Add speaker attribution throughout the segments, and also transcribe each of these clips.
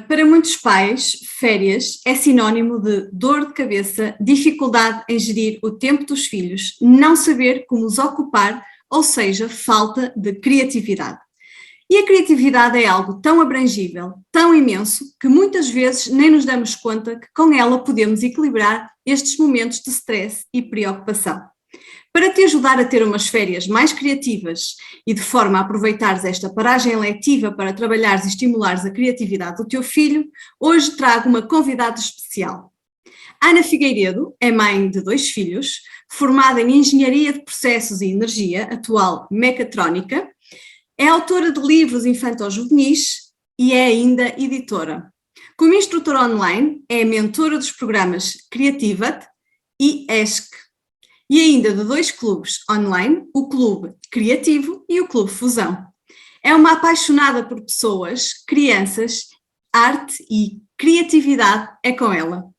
Speaker 1: Para muitos pais, férias é sinónimo de dor de cabeça, dificuldade em gerir o tempo dos filhos, não saber como os ocupar, ou seja, falta de criatividade. E a criatividade é algo tão abrangível, tão imenso, que muitas vezes nem nos damos conta que com ela podemos equilibrar estes momentos de stress e preocupação. Para te ajudar a ter umas férias mais criativas e de forma a aproveitares esta paragem letiva para trabalhares e estimulares a criatividade do teu filho, hoje trago uma convidada especial. Ana Figueiredo é mãe de 2 filhos, formada em Engenharia de Processos e Energia, atual mecatrónica, é autora de livros infanto-juvenis e é ainda editora. Como instrutora online, é mentora dos programas Creativa-te e ESC. E ainda de 2 clubes online, o Clube Criativo e o Clube Fusão. É uma apaixonada por pessoas, crianças, arte e criatividade é com ela.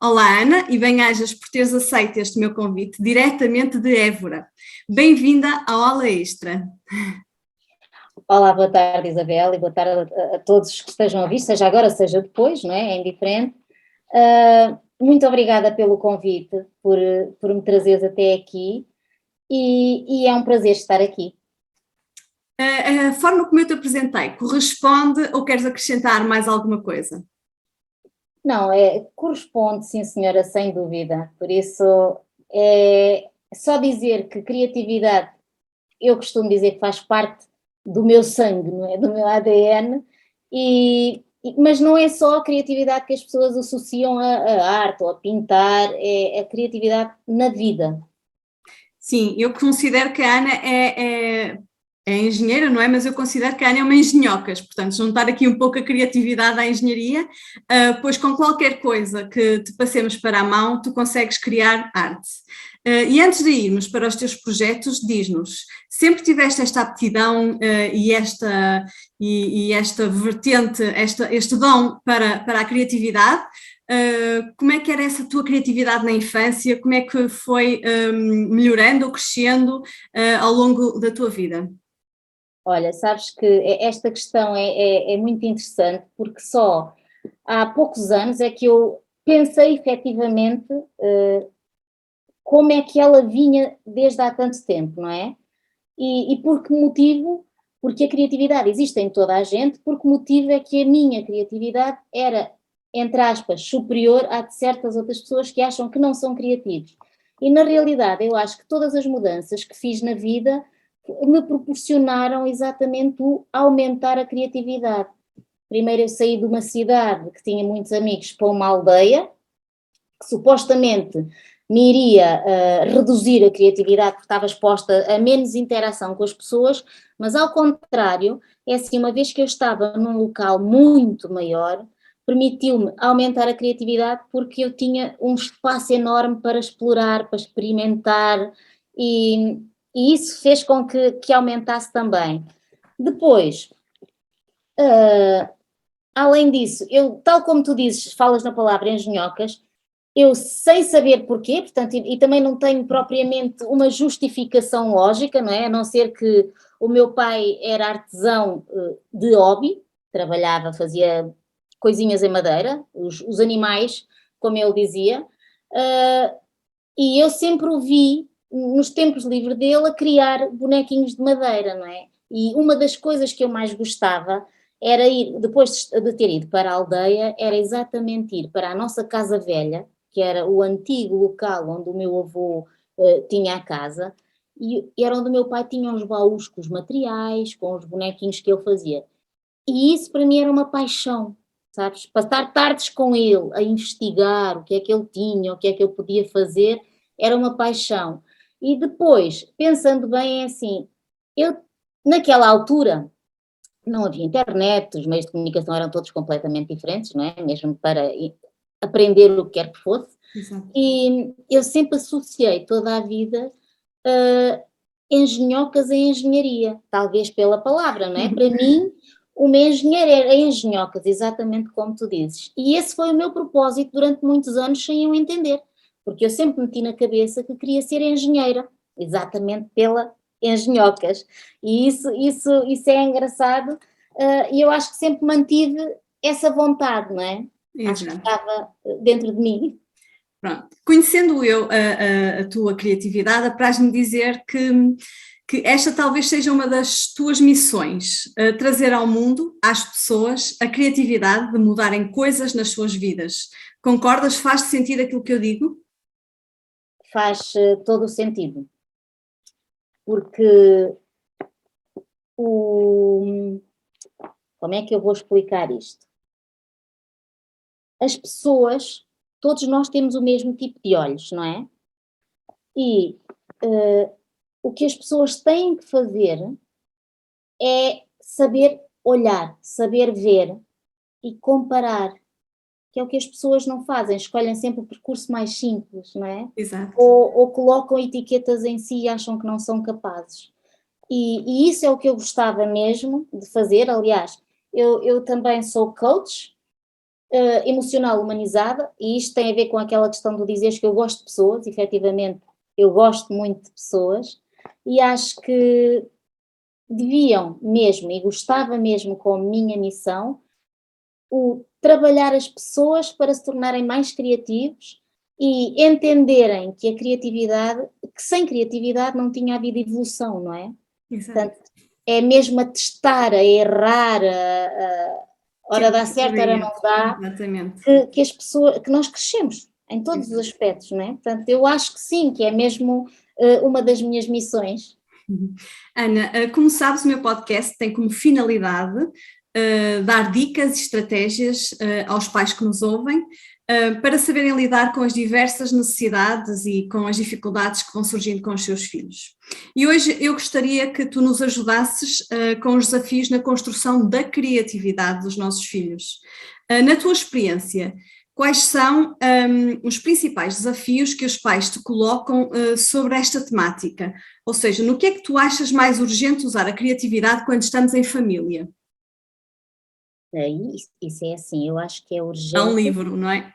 Speaker 1: Olá Ana, e bem-ajas por teres aceito este meu convite diretamente de Évora. Bem-vinda ao Aula Extra.
Speaker 2: Olá, boa tarde Isabel e boa tarde a todos que estejam a ouvir, seja agora, seja depois, não é? É indiferente. Muito obrigada pelo convite, por me trazeres até aqui e é um prazer estar aqui.
Speaker 1: A forma como eu te apresentei corresponde ou queres acrescentar mais alguma coisa?
Speaker 2: Não, corresponde, sim senhora, sem dúvida. Por isso, é só dizer que criatividade, eu costumo dizer que faz parte do meu sangue, não é? Do meu ADN, mas não é só a criatividade que as pessoas associam a arte ou a pintar, é a criatividade na vida.
Speaker 1: Sim, eu considero que a Ana é engenheira, não é? Mas eu considero que a Ana é uma engenhocas, portanto, juntar aqui um pouco a criatividade à engenharia, pois com qualquer coisa que te passemos para a mão, tu consegues criar arte. E antes de irmos para os teus projetos, diz-nos, sempre tiveste esta aptidão e esta vertente, este dom para a criatividade? Como é que era essa tua criatividade na infância? Como é que foi melhorando ou crescendo ao longo da tua vida?
Speaker 2: Olha, sabes que esta questão é muito interessante porque só há poucos anos é que eu pensei efetivamente como é que ela vinha desde há tanto tempo, não é? E por que motivo? Porque a criatividade existe em toda a gente, por que motivo é que a minha criatividade era, entre aspas, superior à de certas outras pessoas que acham que não são criativos. E na realidade eu acho que todas as mudanças que fiz na vida me proporcionaram exatamente o aumentar a criatividade. Primeiro eu saí de uma cidade que tinha muitos amigos para uma aldeia, que supostamente me iria reduzir a criatividade porque estava exposta a menos interação com as pessoas, mas ao contrário, é assim, uma vez que eu estava num local muito maior, permitiu-me aumentar a criatividade porque eu tinha um espaço enorme para explorar, para experimentar e isso fez com que aumentasse também. Depois, além disso, eu, tal como tu dizes, falas na palavra engenhocas, eu sem saber porquê, portanto, e também não tenho propriamente uma justificação lógica, não é? A não ser que o meu pai era artesão de hobby, trabalhava, fazia coisinhas em madeira, os animais, como ele dizia, e eu sempre o vi, nos tempos livres dele, a criar bonequinhos de madeira, não é? E uma das coisas que eu mais gostava era ir, depois de ter ido para a aldeia, era exatamente ir para a nossa casa velha, que era o antigo local onde o meu avô tinha a casa, e era onde o meu pai tinha os baús com os materiais, com os bonequinhos que ele fazia. E isso para mim era uma paixão, sabes? Passar tardes com ele a investigar o que é que ele tinha, o que é que ele podia fazer, era uma paixão. E depois, pensando bem, é assim, eu naquela altura não havia internet, os meios de comunicação eram todos completamente diferentes, não é? Mesmo para aprender o que quer que fosse.
Speaker 1: Exato.
Speaker 2: E eu sempre associei toda a vida engenhocas a engenharia, talvez pela palavra, não é? Para mim, uma engenheira é engenhocas, exatamente como tu dizes. E esse foi o meu propósito durante muitos anos sem eu entender, porque eu sempre meti na cabeça que queria ser engenheira, exatamente pela engenhocas. E isso é engraçado, e eu acho que sempre mantive essa vontade, não é? Acho que
Speaker 1: Exato.
Speaker 2: estava dentro de mim.
Speaker 1: Pronto. Conhecendo eu a tua criatividade, apraz-me dizer que esta talvez seja uma das tuas missões, trazer ao mundo, às pessoas, a criatividade de mudarem coisas nas suas vidas. Concordas? Faz sentido aquilo que eu digo?
Speaker 2: Faz todo o sentido. Porque como é que eu vou explicar isto? As pessoas, todos nós temos o mesmo tipo de olhos, não é? E o que as pessoas têm que fazer é saber olhar, saber ver e comparar, que é o que as pessoas não fazem, escolhem sempre o percurso mais simples, não é?
Speaker 1: Exato.
Speaker 2: Ou colocam etiquetas em si e acham que não são capazes. E isso é o que eu gostava mesmo de fazer. Aliás, eu também sou coach emocional humanizada, e isto tem a ver com aquela questão do dizeres que eu gosto de pessoas. Efetivamente, eu gosto muito de pessoas, e acho que deviam mesmo, e gostava mesmo com a minha missão, o trabalhar as pessoas para se tornarem mais criativos e entenderem que a criatividade, que sem criatividade não tinha havido evolução, não é?
Speaker 1: Exato.
Speaker 2: Portanto, é mesmo a testar, a errar, ora dá certo, ora não dá,
Speaker 1: Exatamente.
Speaker 2: que as pessoas, que nós crescemos em todos os aspectos, não é? Portanto, eu acho que sim, que é mesmo uma das minhas missões.
Speaker 1: Ana, como sabes, o meu podcast tem como finalidade dar dicas e estratégias aos pais que nos ouvem para saberem lidar com as diversas necessidades e com as dificuldades que vão surgindo com os seus filhos. E hoje eu gostaria que tu nos ajudasses com os desafios na construção da criatividade dos nossos filhos. Na tua experiência, quais são os principais desafios que os pais te colocam sobre esta temática? Ou seja, no que é que tu achas mais urgente usar a criatividade quando estamos em família?
Speaker 2: Isso é assim, eu acho que é
Speaker 1: Há
Speaker 2: urgente.
Speaker 1: um livro, não é?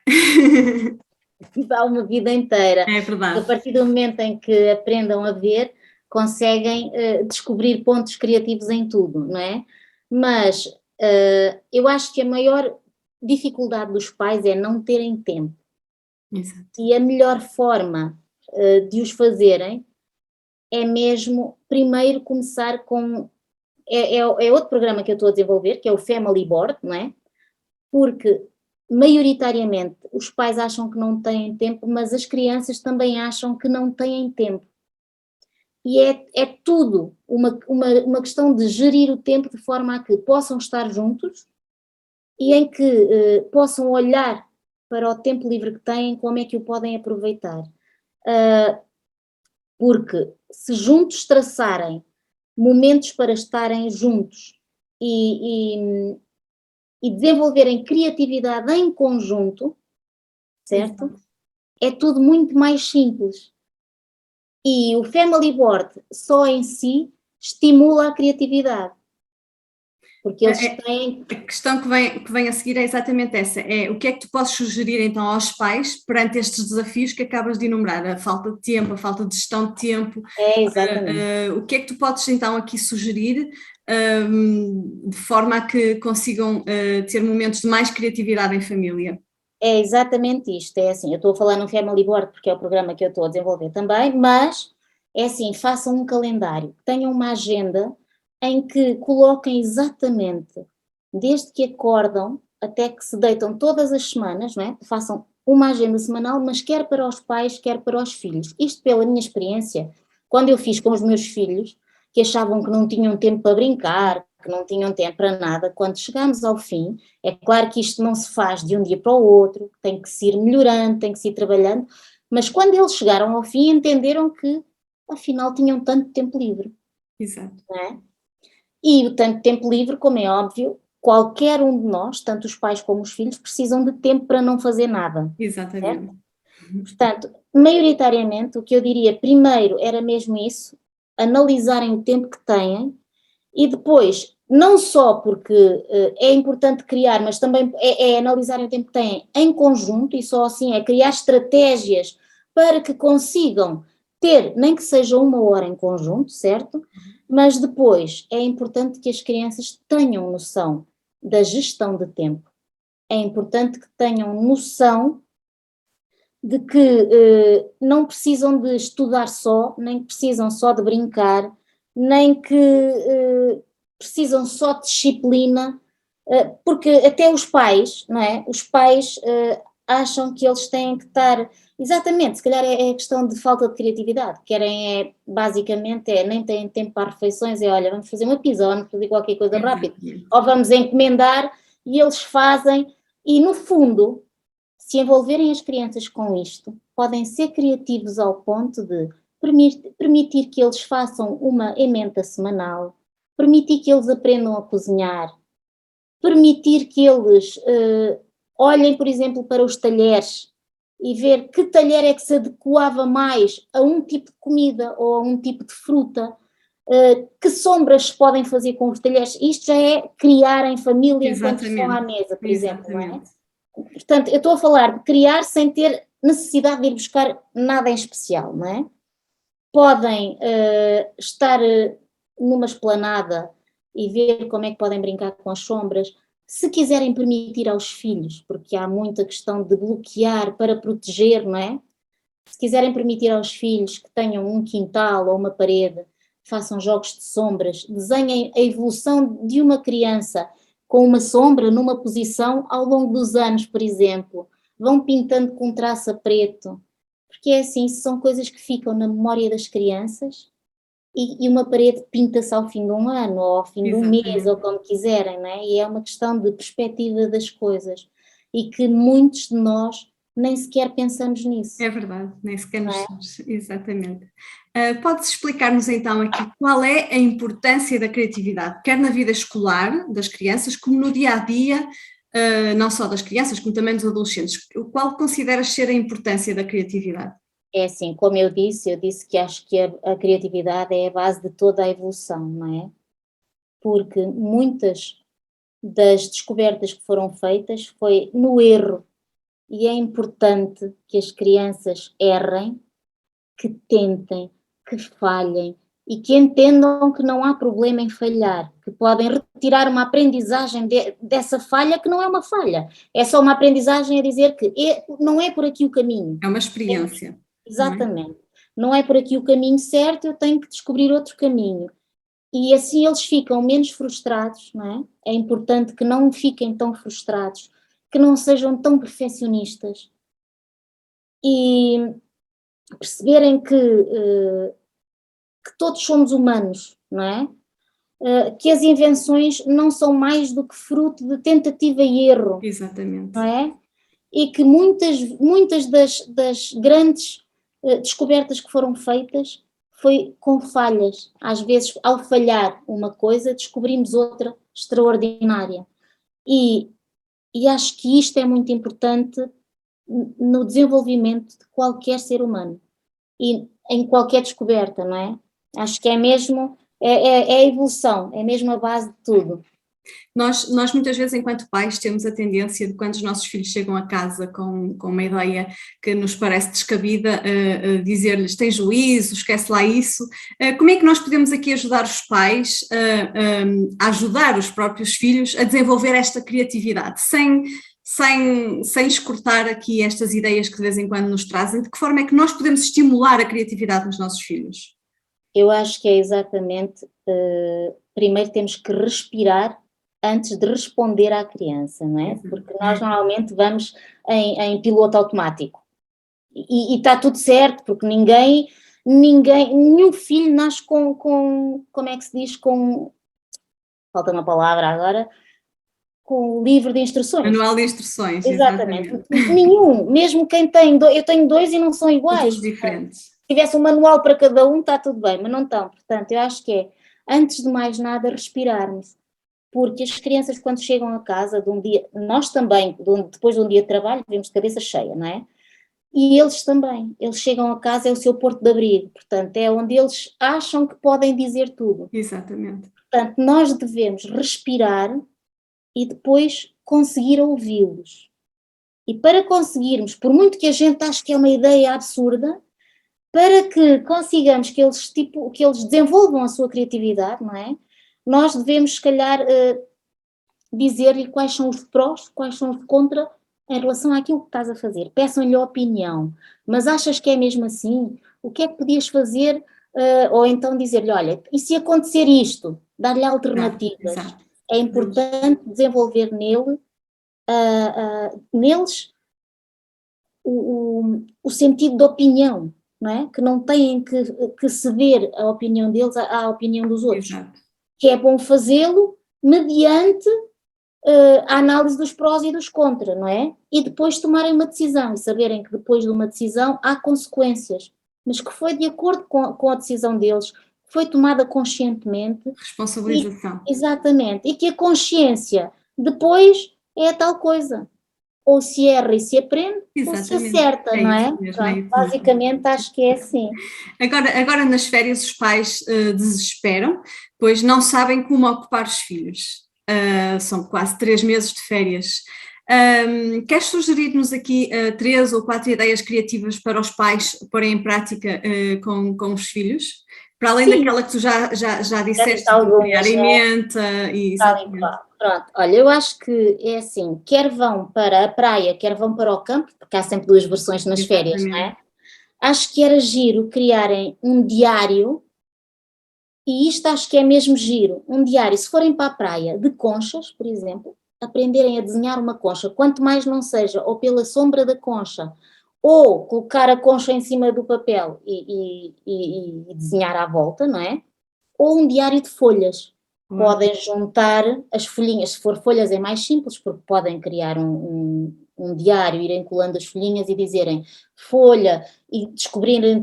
Speaker 2: Dá uma vida inteira.
Speaker 1: É
Speaker 2: A
Speaker 1: verdade.
Speaker 2: partir do momento em que aprendam a ver, conseguem descobrir pontos criativos em tudo, não é? Mas eu acho que a maior dificuldade dos pais é não terem tempo.
Speaker 1: Exato.
Speaker 2: E a melhor forma de os fazerem é mesmo primeiro começar com. É outro programa que eu estou a desenvolver, que é o Family Board, não é? Porque maioritariamente os pais acham que não têm tempo, mas as crianças também acham que não têm tempo. E é tudo uma questão de gerir o tempo de forma a que possam estar juntos e em que possam olhar para o tempo livre que têm, como é que o podem aproveitar. Porque se juntos traçarem momentos para estarem juntos e desenvolverem criatividade em conjunto, certo?
Speaker 1: Exato.
Speaker 2: É tudo muito mais simples. E o Family Board só em si estimula a criatividade. Porque eles têm.
Speaker 1: A questão que vem a seguir é exatamente essa, é o que é que tu podes sugerir então aos pais perante estes desafios que acabas de enumerar, a falta de tempo, a falta de gestão de tempo,
Speaker 2: Exatamente.
Speaker 1: o que é que tu podes então aqui sugerir de forma a que consigam ter momentos de mais criatividade em família?
Speaker 2: É exatamente isto, é assim, eu estou a falar no Family Board porque é o programa que eu estou a desenvolver também, mas é assim, façam um calendário, tenham uma agenda em que coloquem exatamente, desde que acordam até que se deitam todas as semanas, não é? Façam uma agenda semanal, mas quer para os pais, quer para os filhos. Isto pela minha experiência, quando eu fiz com os meus filhos, que achavam que não tinham tempo para brincar, que não tinham tempo para nada, quando chegamos ao fim, é claro que isto não se faz de um dia para o outro, tem que se ir melhorando, tem que se ir trabalhando, mas quando eles chegaram ao fim entenderam que afinal tinham tanto tempo livre.
Speaker 1: Exato.
Speaker 2: Não é? E o tanto tempo livre, como é óbvio, qualquer um de nós, tanto os pais como os filhos, precisam de tempo para não fazer nada.
Speaker 1: Exatamente.
Speaker 2: Certo? Portanto, maioritariamente o que eu diria primeiro era mesmo isso, analisarem o tempo que têm e depois, não só porque é importante criar, mas também é analisarem o tempo que têm em conjunto e só assim é criar estratégias para que consigam ter, nem que seja 1 hora em conjunto, certo? Mas depois é importante que as crianças tenham noção da gestão de tempo. é importante que tenham noção de que não precisam de estudar só, nem que precisam só de brincar, nem que precisam só de disciplina, porque até os pais, não é? Os pais acham que eles têm que estar, exatamente, se calhar é questão de falta de criatividade, querem basicamente nem têm tempo para refeições, olha, vamos fazer uma pizza, ou vamos fazer qualquer coisa rápida, ou vamos encomendar, e eles fazem, e no fundo, se envolverem as crianças com isto, podem ser criativos ao ponto de permitir que eles façam uma ementa semanal, permitir que eles aprendam a cozinhar, permitir que eles olhem, por exemplo, para os talheres e ver que talher é que se adequava mais a um tipo de comida ou a um tipo de fruta, que sombras se podem fazer com os talheres. Isto já é criar em família enquanto estão à mesa, por exemplo, não é? Portanto, eu estou a falar de criar sem ter necessidade de ir buscar nada em especial, não é? Podem estar numa esplanada e ver como é que podem brincar com as sombras. Se quiserem permitir aos filhos, porque há muita questão de bloquear para proteger, não é? Se quiserem permitir aos filhos que tenham um quintal ou uma parede, façam jogos de sombras, desenhem a evolução de uma criança com uma sombra numa posição ao longo dos anos, por exemplo. Vão pintando com traço a preto, porque é assim, são coisas que ficam na memória das crianças e uma parede pinta-se ao fim de um ano, ou ao fim de um mês, ou como quiserem, não é? E é uma questão de perspectiva das coisas, e que muitos de nós nem sequer pensamos nisso.
Speaker 1: É verdade, nem sequer nos... Exatamente. Podes explicar-nos então aqui qual é a importância da criatividade, quer na vida escolar das crianças, como no dia-a-dia, não só das crianças, como também dos adolescentes. Qual consideras ser a importância da criatividade?
Speaker 2: É assim, como eu disse que acho que a criatividade é a base de toda a evolução, não é? Porque muitas das descobertas que foram feitas foi no erro, e é importante que as crianças errem, que tentem, que falhem e que entendam que não há problema em falhar, que podem retirar uma aprendizagem dessa falha, que não é uma falha, é só uma aprendizagem a dizer que não é por aqui o caminho.
Speaker 1: É uma experiência.
Speaker 2: Exatamente. Não é por aqui o caminho certo, eu tenho que descobrir outro caminho. E assim eles ficam menos frustrados, não é? É importante que não fiquem tão frustrados, que não sejam tão perfeccionistas e perceberem que todos somos humanos, não é? Que as invenções não são mais do que fruto de tentativa e erro.
Speaker 1: Exatamente.
Speaker 2: Não é? E que muitas das grandes descobertas que foram feitas foi com falhas. Às vezes, ao falhar uma coisa, descobrimos outra extraordinária. E acho que isto é muito importante no desenvolvimento de qualquer ser humano e em qualquer descoberta, não é? Acho que é mesmo, é a evolução, é mesmo a base de tudo.
Speaker 1: Nós muitas vezes, enquanto pais, temos a tendência de, quando os nossos filhos chegam a casa com uma ideia que nos parece descabida, dizer-lhes: tem juízo, esquece lá isso. Como é que nós podemos aqui ajudar os pais a ajudar os próprios filhos a desenvolver esta criatividade, sem escortar aqui estas ideias que de vez em quando nos trazem? De que forma é que nós podemos estimular a criatividade nos nossos filhos?
Speaker 2: Eu acho que é exatamente, primeiro temos que respirar antes de responder à criança, não é? Porque nós normalmente vamos em piloto automático e está tudo certo, porque nenhum filho nasce com, como é que se diz, falta uma palavra agora, com o livro de instruções.
Speaker 1: Manual de instruções,
Speaker 2: exatamente. Nenhum, mesmo quem tem, eu tenho dois e não são iguais.
Speaker 1: Todos diferentes.
Speaker 2: Se tivesse um manual para cada um, está tudo bem, mas não estão. Portanto, eu acho que antes de mais nada, respirarmos. Porque as crianças, quando chegam a casa de um dia, nós também, depois de um dia de trabalho, vemos de cabeça cheia, não é? E eles também, eles chegam a casa, é o seu porto de abrigo, portanto, é onde eles acham que podem dizer tudo.
Speaker 1: Exatamente.
Speaker 2: Portanto, nós devemos respirar e depois conseguir ouvi-los. E para conseguirmos, por muito que a gente ache que é uma ideia absurda, para que consigamos que eles desenvolvam a sua criatividade, não é? Nós devemos, se calhar, dizer-lhe quais são os prós, quais são os contra em relação àquilo que estás a fazer. Peçam-lhe a opinião. Mas achas que é mesmo assim? O que é que podias fazer? Ou então dizer-lhe, olha, e se acontecer isto? Dar-lhe alternativas.
Speaker 1: Exato.
Speaker 2: É importante desenvolver neles o sentido de opinião, não é? Que não têm que ceder a opinião deles à opinião dos outros.
Speaker 1: Exato.
Speaker 2: Que é bom fazê-lo mediante a análise dos prós e dos contras, não é? E depois tomarem uma decisão e saberem que depois de uma decisão há consequências, mas que foi de acordo com a decisão deles, foi tomada conscientemente.
Speaker 1: Responsabilização.
Speaker 2: Exatamente. E que a consciência depois é a tal coisa. Ou se erra e se aprende, ou se
Speaker 1: Exatamente.
Speaker 2: acerta, não é?
Speaker 1: Isso mesmo, é isso
Speaker 2: basicamente acho que é assim.
Speaker 1: Agora nas férias os pais desesperam, pois não sabem como ocupar os filhos. São quase 3 meses de férias. Queres sugerir-nos aqui 3 ou 4 ideias criativas para os pais porem em prática com os filhos? Para além daquela que tu já disseste, de criar em mente e
Speaker 2: Pronto, olha, eu acho que é assim, quer vão para a praia, quer vão para o campo, porque há sempre 2 versões nas férias, não é? Acho que era giro criarem um diário, e isto acho que é mesmo giro, um diário, se forem para a praia, de conchas, por exemplo, aprenderem a desenhar uma concha, quanto mais não seja, ou pela sombra da concha, ou colocar a concha em cima do papel e desenhar à volta, não é? Ou um diário de folhas. Podem juntar as folhinhas, se for folhas é mais simples, porque podem criar um diário, irem colando as folhinhas e dizerem folha, e descobrirem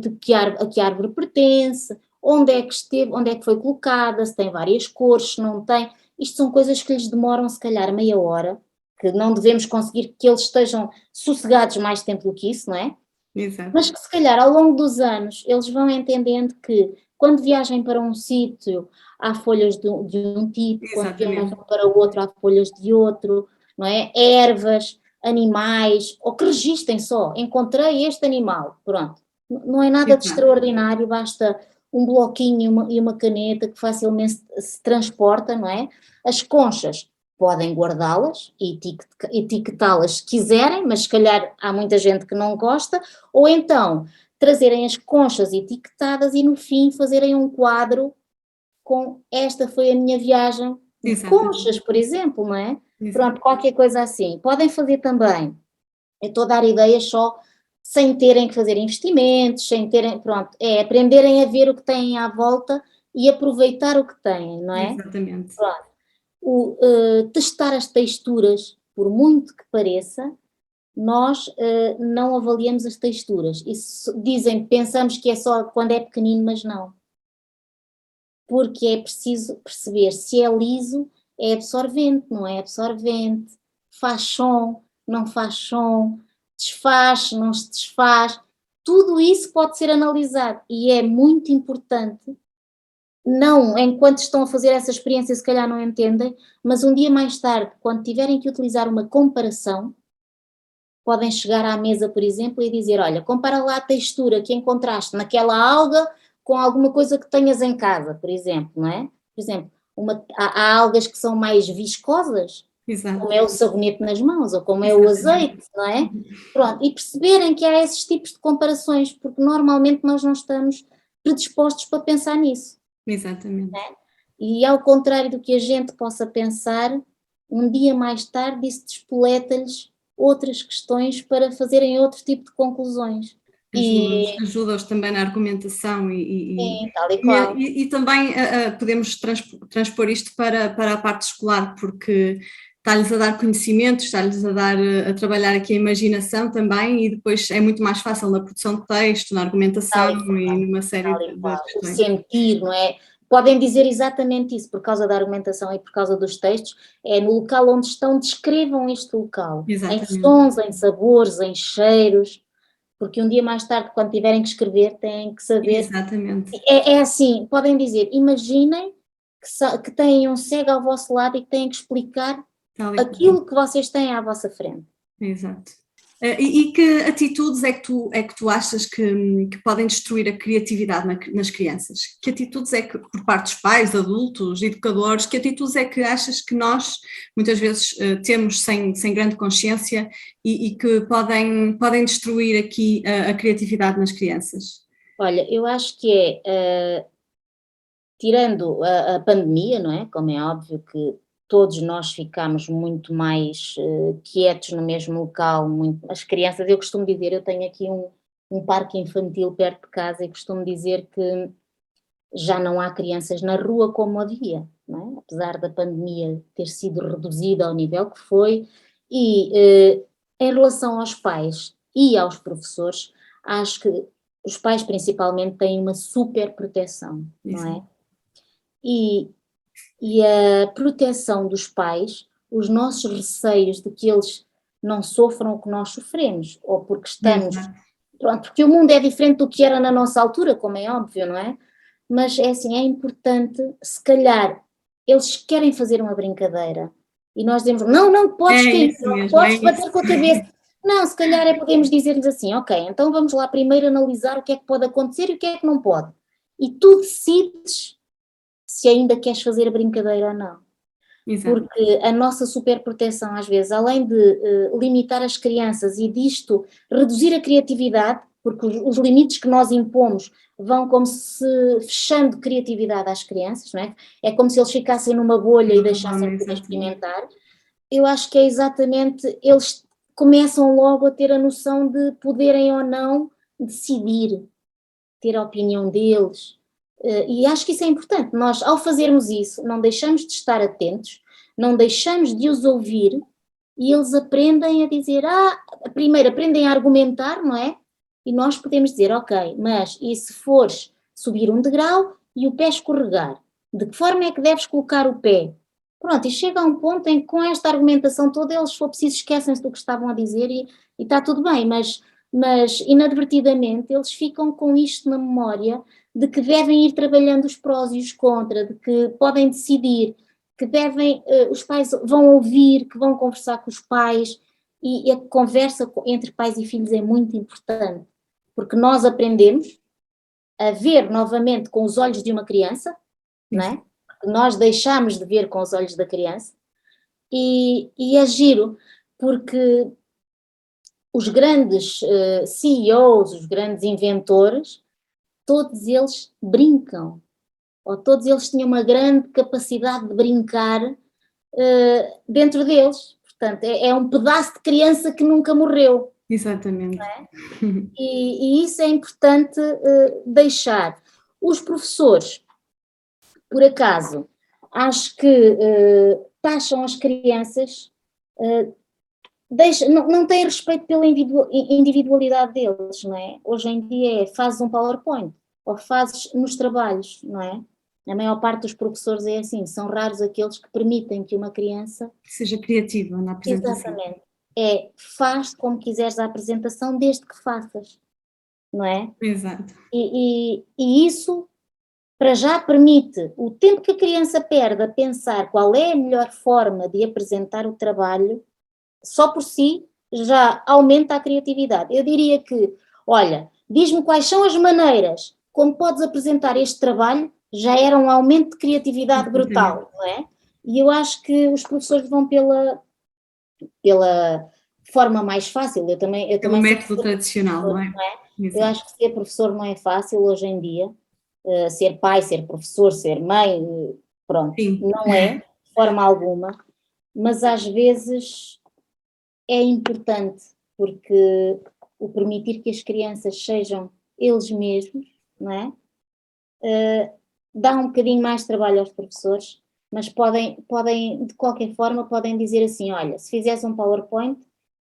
Speaker 2: a que árvore pertence, onde é que esteve, onde é que foi colocada, se tem várias cores, se não tem. Isto são coisas que lhes demoram se calhar meia hora, que não devemos conseguir que eles estejam sossegados mais tempo do que isso, não é?
Speaker 1: Exato.
Speaker 2: Mas que se calhar ao longo dos anos eles vão entendendo que quando viajem para um sítio há folhas de um tipo, quando viajam para o outro há folhas de outro, não é? Ervas, animais, ou que registem só, encontrei este animal, pronto. Não é nada de extraordinário, basta um bloquinho e uma caneta que facilmente se transporta, não é? As conchas podem guardá-las e etiquetá-las se quiserem, mas se calhar há muita gente que não gosta, ou então trazerem as conchas etiquetadas e no fim fazerem um quadro com esta foi a minha viagem de conchas, por exemplo, não é? Pronto, qualquer coisa assim. Podem fazer também, eu estou a dar ideias só sem terem que fazer investimentos, sem terem, pronto, é aprenderem a ver o que têm à volta e aproveitar o que têm, não é?
Speaker 1: Exatamente.
Speaker 2: Pronto. Testar as texturas, por muito que pareça, nós não avaliamos as texturas. Isso dizem, pensamos que é só quando é pequenino, mas não. Porque é preciso perceber se é liso, é absorvente, não é absorvente, faz som, não faz som, desfaz, não se desfaz. Tudo isso pode ser analisado e é muito importante. Não, enquanto estão a fazer essa experiência, se calhar não entendem, mas um dia mais tarde, quando tiverem que utilizar uma comparação, podem chegar à mesa, por exemplo, e dizer, olha, compara lá a textura que encontraste naquela alga com alguma coisa que tenhas em casa, por exemplo, não é? Por exemplo, há algas que são mais viscosas, como é o sabonete nas mãos, ou como é o azeite, não é? Pronto, e perceberem que há esses tipos de comparações, porque normalmente nós não estamos predispostos para pensar nisso.
Speaker 1: Exatamente.
Speaker 2: Né? E ao contrário do que a gente possa pensar, um dia mais tarde isso despoleta-lhes outras questões para fazerem outro tipo de conclusões.
Speaker 1: Ajuda-os também na argumentação
Speaker 2: Sim, tal e qual.
Speaker 1: E também podemos transpor isto para a parte escolar, porque está-lhes a dar conhecimento, está-lhes a trabalhar aqui a imaginação também e depois é muito mais fácil na produção de texto, na argumentação e numa série de questões.
Speaker 2: O sentir, não é? Podem dizer exatamente isso, por causa da argumentação e por causa dos textos, é no local onde estão, descrevam este local,
Speaker 1: Exatamente.
Speaker 2: Em sons, em sabores, em cheiros, porque um dia mais tarde, quando tiverem que escrever, têm que saber.
Speaker 1: Exatamente.
Speaker 2: É assim, podem dizer, imaginem que têm um cego ao vosso lado e que têm que explicar aquilo que vocês têm à vossa frente.
Speaker 1: Exato. E que atitudes é que tu achas que podem destruir a criatividade nas crianças? Que atitudes é que, por parte dos pais, adultos, educadores, que atitudes é que achas que nós, muitas vezes, temos sem grande consciência e que podem destruir aqui a criatividade nas crianças?
Speaker 2: Olha, eu acho que tirando a pandemia, não é? Como é óbvio que todos nós ficámos muito mais quietos no mesmo local, as crianças, eu costumo dizer, eu tenho aqui um parque infantil perto de casa e costumo dizer que já não há crianças na rua como havia, não é? Apesar da pandemia ter sido reduzida ao nível que foi, e em relação aos pais e aos professores, acho que os pais principalmente têm uma super proteção, não é? E a proteção dos pais, os nossos receios de que eles não sofram o que nós sofremos, ou porque estamos... Pronto, porque o mundo é diferente do que era na nossa altura, como é óbvio, não é? Mas é assim, é importante, se calhar, eles querem fazer uma brincadeira e nós dizemos, não podes cair, não podes bater com a cabeça. Não, se calhar podemos dizer-lhes assim, ok, então vamos lá primeiro analisar o que é que pode acontecer e o que é que não pode. E tu decides se ainda queres fazer a brincadeira ou não. Exato. Porque a nossa superproteção, às vezes, além de limitar as crianças e disto reduzir a criatividade, porque os limites que nós impomos vão como se fechando criatividade às crianças, não é? É como se eles ficassem numa bolha e deixassem de experimentar. Eu acho que é exatamente, eles começam logo a ter a noção de poderem ou não decidir, ter a opinião deles. E acho que isso é importante. Nós, ao fazermos isso, não deixamos de estar atentos, não deixamos de os ouvir e eles aprendem a dizer, primeiro aprendem a argumentar, não é? E nós podemos dizer, ok, mas e se fores subir um degrau e o pé escorregar? De que forma é que deves colocar o pé? Pronto, e chega a um ponto em que com esta argumentação toda eles, se for preciso, esquecem-se do que estavam a dizer e está tudo bem, mas inadvertidamente eles ficam com isto na memória de que devem ir trabalhando os prós e os contras, de que podem decidir, que devem, os pais vão ouvir, que vão conversar com os pais, e a conversa entre pais e filhos é muito importante, porque nós aprendemos a ver novamente com os olhos de uma criança, não é? Nós deixamos de ver com os olhos da criança, e é giro, porque os grandes CEOs, os grandes inventores, todos eles brincam, ou todos eles tinham uma grande capacidade de brincar dentro deles. Portanto, é um pedaço de criança que nunca morreu.
Speaker 1: Exatamente.
Speaker 2: É? E isso é importante deixar. Os professores, por acaso, acho que taxam as crianças, não têm respeito pela individualidade deles, não é? Hoje em dia fazes um PowerPoint, ou fazes nos trabalhos, não é? A maior parte dos professores é assim, são raros aqueles que permitem que uma criança...
Speaker 1: seja criativa na apresentação.
Speaker 2: Exatamente. Faz como quiseres a apresentação, desde que faças, não é?
Speaker 1: Exato.
Speaker 2: E isso, para já, permite o tempo que a criança perde a pensar qual é a melhor forma de apresentar o trabalho, só por si já aumenta a criatividade. Eu diria que, olha, diz-me quais são as maneiras como podes apresentar este trabalho, já era um aumento de criatividade brutal, não é? E eu acho que os professores vão pela forma mais fácil. Eu também
Speaker 1: método tradicional, não é?
Speaker 2: Eu acho que ser professor não é fácil hoje em dia, ser pai, ser professor, ser mãe, pronto, sim, não é, de forma alguma, mas às vezes é importante, porque o permitir que as crianças sejam eles mesmos, não é? Dá um bocadinho mais de trabalho aos professores, mas podem, de qualquer forma, podem dizer assim, olha, se fizeres um PowerPoint,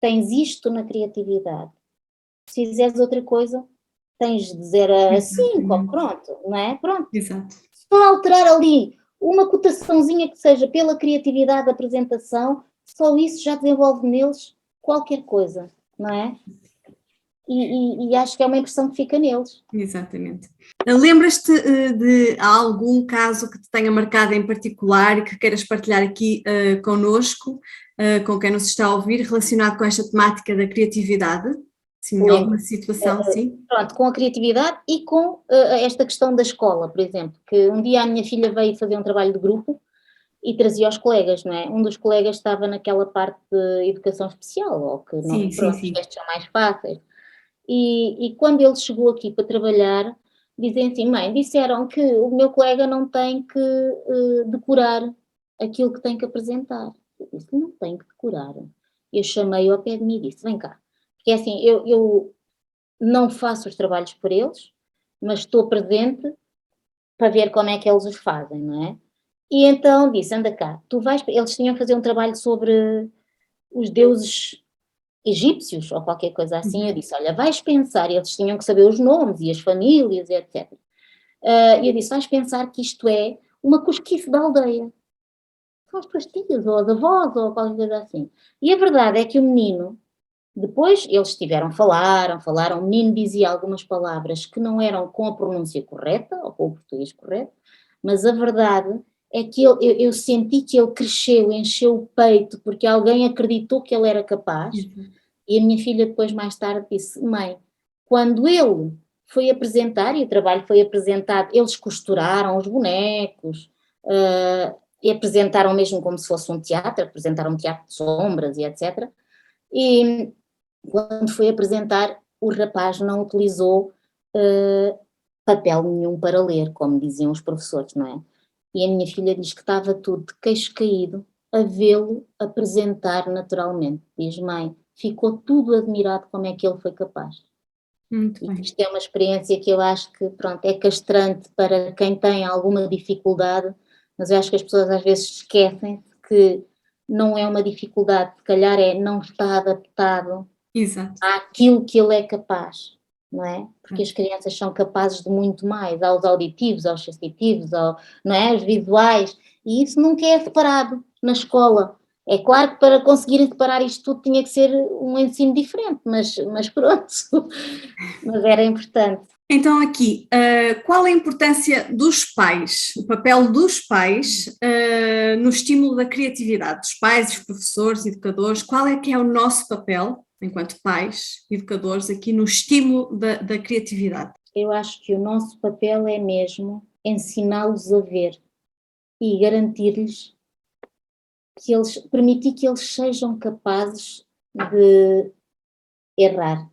Speaker 2: tens isto na criatividade. Se fizeres outra coisa, tens de 0 a 5, pronto, não é? Pronto.
Speaker 1: Exato.
Speaker 2: Só alterar ali uma cotaçãozinha que seja pela criatividade da apresentação, só isso já desenvolve neles qualquer coisa, não é? e acho que é uma impressão que fica neles.
Speaker 1: Exatamente. Lembras-te de algum caso que te tenha marcado em particular e que queiras partilhar aqui connosco, com quem nos está a ouvir, relacionado com esta temática da criatividade? Sim,
Speaker 2: Lembro.
Speaker 1: alguma situação, sim?
Speaker 2: Pronto, com a criatividade e com esta questão da escola, por exemplo, que um dia a minha filha veio fazer um trabalho de grupo e trazia os colegas, não é? Um dos colegas estava naquela parte de educação especial, ou que não,
Speaker 1: Sim, sim,
Speaker 2: pronto, os
Speaker 1: sim.
Speaker 2: testes são mais fáceis. E quando ele chegou aqui para trabalhar, dizem assim, mãe, disseram que o meu colega não tem que decorar aquilo que tem que apresentar. Eu disse, não tem que decorar. Eu chamei-o ao pé de mim e disse, vem cá. Porque assim, eu não faço os trabalhos por eles, mas estou presente para ver como é que eles os fazem, não é? E então disse, anda cá, tu vais... Eles tinham que fazer um trabalho sobre os deuses egípcios ou qualquer coisa assim. Eu disse, olha, vais pensar, eles tinham que saber os nomes e as famílias, etc. E eu disse, vais pensar que isto é uma cosquice da aldeia. São as pastilhas, ou as avós, ou qualquer coisa assim. E a verdade é que o menino, depois eles falaram, o menino dizia algumas palavras que não eram com a pronúncia correta, ou com o português correto, mas a verdade é que eu senti que ele cresceu, encheu o peito, porque alguém acreditou que ele era capaz. E a minha filha depois mais tarde disse, mãe, quando ele foi apresentar, e o trabalho foi apresentado, eles costuraram os bonecos, e apresentaram mesmo como se fosse um teatro, apresentaram um teatro de sombras e etc. E quando foi apresentar, o rapaz não utilizou papel nenhum para ler, como diziam os professores, não é? E a minha filha diz que estava tudo de queixo caído a vê-lo apresentar naturalmente. Diz, mãe, ficou tudo admirado como é que ele foi capaz.
Speaker 1: Muito
Speaker 2: E
Speaker 1: bem.
Speaker 2: isto é uma experiência que eu acho que, pronto, é castrante para quem tem alguma dificuldade, mas eu acho que as pessoas às vezes esquecem que não é uma dificuldade, se calhar é não estar adaptado
Speaker 1: Exato.
Speaker 2: àquilo que ele é capaz, não é? Porque as crianças são capazes de muito mais, aos auditivos, aos sensitivos, não é? Aos visuais, e isso nunca é separado na escola. É claro que para conseguirem separar isto tudo tinha que ser um ensino diferente, mas pronto, mas era importante.
Speaker 1: Então, aqui, qual a importância dos pais, o papel dos pais no estímulo da criatividade, dos pais, dos professores, educadores, qual é que é o nosso papel, enquanto pais, educadores, aqui no estímulo da criatividade?
Speaker 2: Eu acho que o nosso papel é mesmo ensiná-los a ver e garantir-lhes permitir que eles sejam capazes de errar.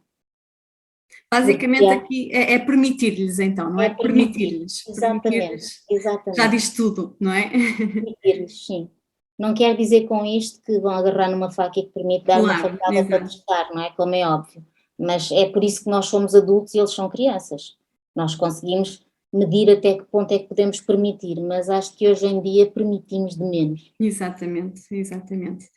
Speaker 1: Basicamente aqui é permitir-lhes então, não é?
Speaker 2: É permitir,
Speaker 1: Permitir-lhes,
Speaker 2: exatamente,
Speaker 1: permitir-lhes. Já
Speaker 2: exatamente,
Speaker 1: diz tudo, não é?
Speaker 2: permitir-lhes, sim. Não quer dizer com isto que vão agarrar numa faca e que permite dar uma
Speaker 1: Claro,
Speaker 2: facada para
Speaker 1: exato.
Speaker 2: testar, não é? Como é óbvio. Mas é por isso que nós somos adultos e eles são crianças. Nós conseguimos medir até que ponto é que podemos permitir, mas acho que hoje em dia permitimos de menos.
Speaker 1: Exatamente, exatamente.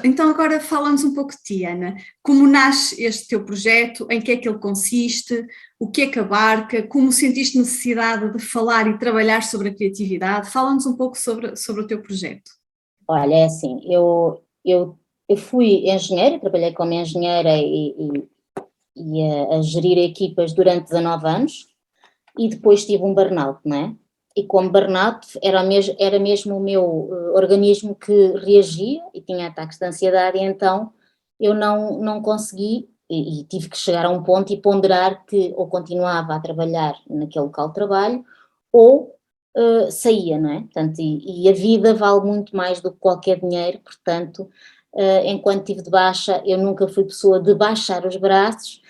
Speaker 1: Então agora fala-nos um pouco de ti, Ana. Como nasce este teu projeto, em que é que ele consiste, o que é que abarca, como sentiste necessidade de falar e trabalhar sobre a criatividade? Fala-nos um pouco sobre o teu projeto.
Speaker 2: Olha, é assim, eu fui engenheira, trabalhei como engenheira e a gerir equipas durante 19 anos e depois tive um burnout, não é? E como burnout era mesmo o meu organismo que reagia e tinha ataques de ansiedade e então eu não consegui e tive que chegar a um ponto e ponderar que ou continuava a trabalhar naquele local de trabalho ou saía, não é? Portanto, e a vida vale muito mais do que qualquer dinheiro, portanto, enquanto estive de baixa, eu nunca fui pessoa de baixar os braços,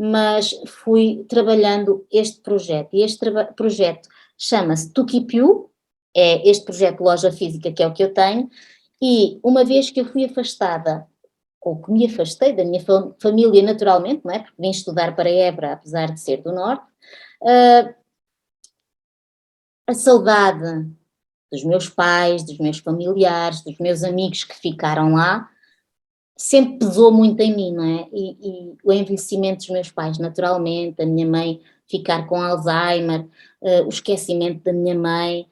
Speaker 2: mas fui trabalhando este projeto. E este projeto chama-se To Keep You, é este projeto de loja física que é o que eu tenho, e uma vez que eu fui afastada, ou que me afastei da minha família naturalmente, não é? Porque vim estudar para Évora, apesar de ser do Norte, a saudade dos meus pais, dos meus familiares, dos meus amigos que ficaram lá, sempre pesou muito em mim, não é? E o envelhecimento dos meus pais, naturalmente, a minha mãe ficar com Alzheimer, o esquecimento da minha mãe,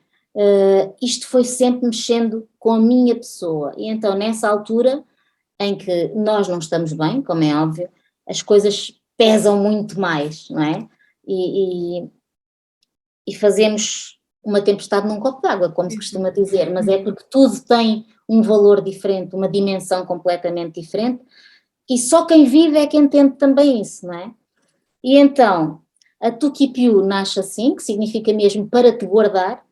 Speaker 2: isto foi sempre mexendo com a minha pessoa. E então, nessa altura em que nós não estamos bem, como é óbvio, as coisas pesam muito mais, não é? E fazemos uma tempestade num copo d'água, como se costuma dizer, mas é porque tudo tem um valor diferente, uma dimensão completamente diferente, e só quem vive é que entende também isso, não é? E então, a To Keep You nasce assim, que significa mesmo para te guardar,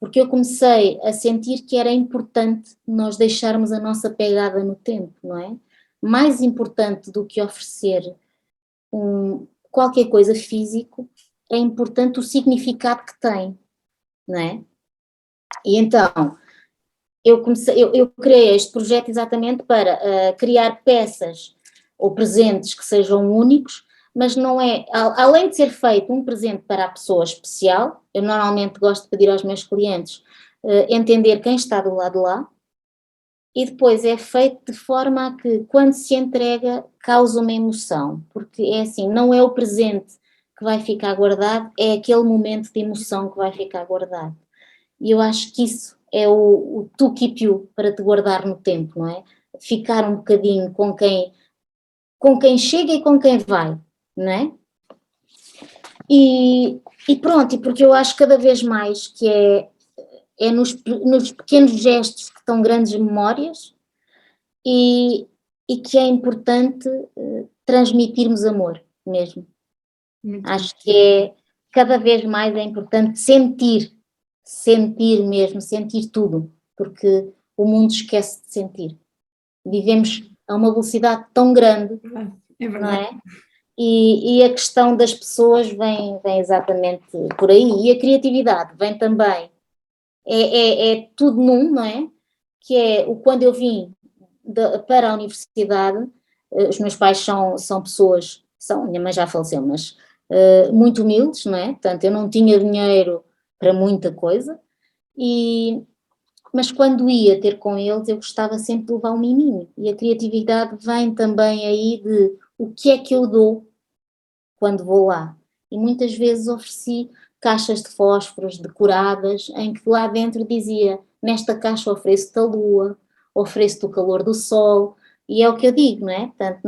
Speaker 2: porque eu comecei a sentir que era importante nós deixarmos a nossa pegada no tempo, não é? Mais importante do que oferecer qualquer coisa físico, é importante o significado que tem, não é? E então, eu criei este projeto exatamente para criar peças ou presentes que sejam únicos, mas não é, além de ser feito um presente para a pessoa especial, eu normalmente gosto de pedir aos meus clientes entender quem está do lado de lá, e depois é feito de forma a que, quando se entrega, causa uma emoção, porque é assim, não é o presente que vai ficar guardado, é aquele momento de emoção que vai ficar guardado. E eu acho que isso é o To Keep You, para te guardar no tempo, não é? Ficar um bocadinho com quem chega e com quem vai, não é? E pronto, e porque eu acho cada vez mais que é nos pequenos gestos que estão grandes memórias, e que é importante transmitirmos amor mesmo.
Speaker 1: Muito
Speaker 2: Acho que cada vez mais é importante sentir mesmo, sentir tudo, porque o mundo esquece de sentir. Vivemos a uma velocidade tão grande,
Speaker 1: é
Speaker 2: não
Speaker 1: verdade.
Speaker 2: é? E a questão das pessoas vem exatamente por aí, e a criatividade vem também, é tudo num, não é? Que é quando eu vim para a universidade, os meus pais são pessoas, minha mãe já faleceu, mas muito humildes, não é? Portanto, eu não tinha dinheiro para muita coisa, mas quando ia ter com eles, eu gostava sempre de levar um miminho, e a criatividade vem também aí de o que é que eu dou quando vou lá. E muitas vezes ofereci caixas de fósforos decoradas, em que lá dentro dizia: nesta caixa ofereço-te a lua, ofereço-te o calor do sol, e é o que eu digo, não é? Portanto,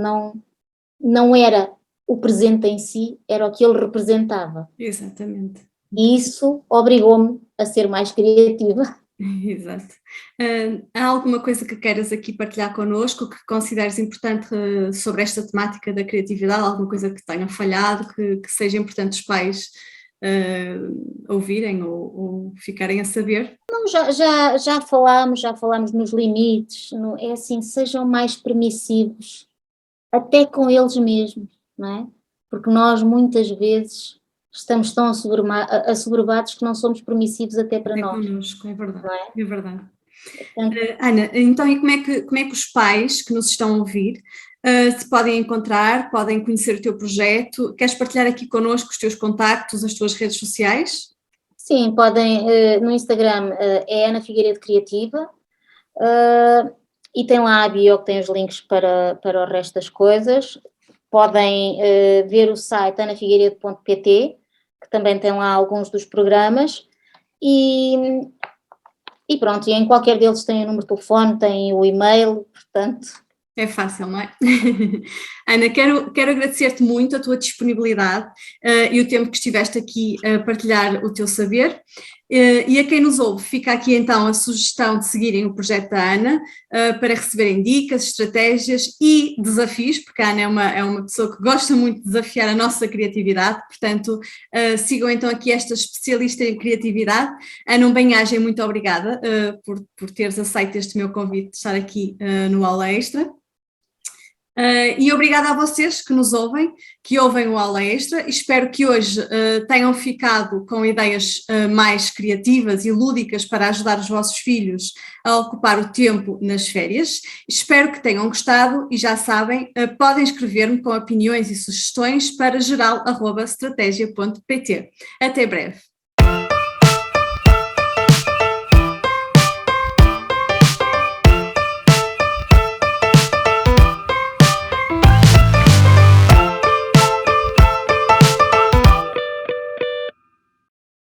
Speaker 2: não era o presente em si, era o que ele representava.
Speaker 1: Exatamente.
Speaker 2: E isso obrigou-me a ser mais criativa.
Speaker 1: Exato. Há alguma coisa que queiras aqui partilhar connosco, que consideres importante sobre esta temática da criatividade? Alguma coisa que tenha falhado, que seja importante os pais ouvirem ou ficarem a saber?
Speaker 2: Não, já falámos nos limites, é assim, sejam mais permissivos, até com eles mesmos, não é? Porque nós muitas vezes estamos tão assoberbados que não somos permissivos até para nós.
Speaker 1: Connosco, é verdade,
Speaker 2: não é?
Speaker 1: É verdade.
Speaker 2: Portanto,
Speaker 1: Ana, então e como é que os pais que nos estão a ouvir se podem encontrar, podem conhecer o teu projeto? Queres partilhar aqui connosco os teus contactos, as tuas redes sociais?
Speaker 2: sim, podem, no Instagram é Ana Figueiredo Criativa, e tem lá a bio que tem os links para o resto das coisas. Podem ver o site anafigueiredo.pt, que também tem lá alguns dos programas, e pronto, e em qualquer deles tem o número de telefone, tem o e-mail, portanto...
Speaker 1: É fácil, não é? Ana, quero agradecer-te muito a tua disponibilidade e o tempo que estiveste aqui a partilhar o teu saber. E a quem nos ouve, fica aqui então a sugestão de seguirem o projeto da Ana para receberem dicas, estratégias e desafios, porque a Ana é uma pessoa que gosta muito de desafiar a nossa criatividade, portanto sigam então aqui esta especialista em criatividade. Ana, um bem-aja, muito obrigada por teres aceito este meu convite de estar aqui no Aula Extra. E obrigada a vocês que nos ouvem, que ouvem o Aula Extra. Espero que hoje tenham ficado com ideias mais criativas e lúdicas para ajudar os vossos filhos a ocupar o tempo nas férias. Espero que tenham gostado e já sabem, podem escrever-me com opiniões e sugestões para geral@strategia.pt. Até breve.